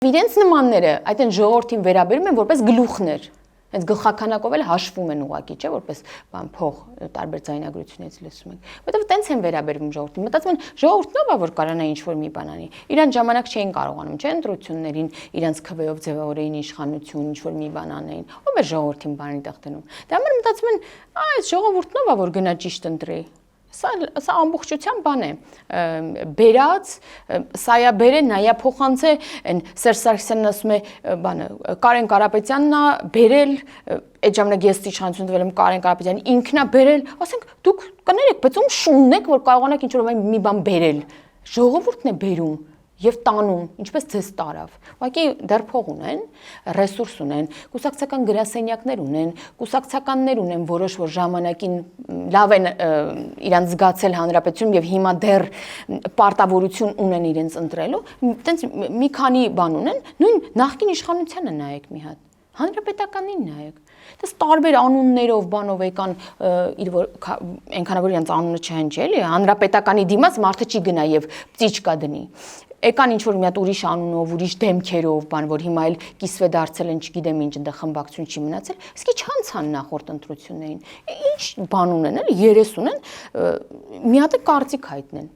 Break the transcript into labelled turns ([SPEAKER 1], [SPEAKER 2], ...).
[SPEAKER 1] Իրենց նմանները այդ են ժողովրդին վերաբերում են որպես գլուխներ, հենց գլխականակով էլ հաշվում են ուղղակի, չէ, որպես բան փող տարբեր ձայնագրությունից լսում ենք, որովհետև տենց են վերաբերվում ժողովրդին, մտածում են ժողովուրդն ով է որ կարողանա ինչ-որ մի բան անի, իրան ժամանակ չէին կարողանում, չէ, ընտրություններին իրենց քվեով ձևավորեին իշխանություն, ինչ-որ մի բան անեին, ով է ժողովրդին բանի տեղ դնում, դրա համար մտածում են, այս ժողովուրդն ով է որ գնա ճիշտ ընտրի, Սա ամբողջության բան է, բերած, սայա բեր է, նայա փոխանցե, Սերժ Սարգսյանն ասում է, բանը, Կարեն Կարապետյանն է բերել, այդ ժամանակ ես իշխանություն տվել եմ Կարեն Կարապետյանին, ինքն է բերել, ասենք դուք կներեք, բայց ում շունն եք, որ կարողանաք ինչ-որ մի բան բերել, ժողովուրդն է բերում և տանում, ինչպես ձեզ տարավ, ուղղակի դեռ փող ունեն, ռեսուրս ունեն, կուսակցական գրասենյակներ ունեն, կուսակցականներ ունեն, որոշ որ ժամանակին լավ են իրանց զգացել հանրապետություն և հիմա դեռ պարտավորություն ունեն իրենց ընտրելու, տենց մի քանի բան ունեն, նույն նախկին իշխանությանը նայեք մի հատ, հանրապետականին նայեք, դες տարբեր անուններով բանով եկան այնքանավոր իրենց անունը չհնչի էլի, հանրապետականի դիմաց մարդը չի գնա և ծիճկա դնի, եկան ինչ-որ մի հատ ուրիշ անունով, ուրիշ դեմքերով, բան, որ հիմա էլ կիսվե դարձել են, չգիտեմ ինչ, ընդ խմբակցություն չի մնացել, իսկի չանցան նախորդ ընտրություններին, ինչ բան ունեն, էլի, երես ունեն, մի հատ է կարծիք հայտնեն,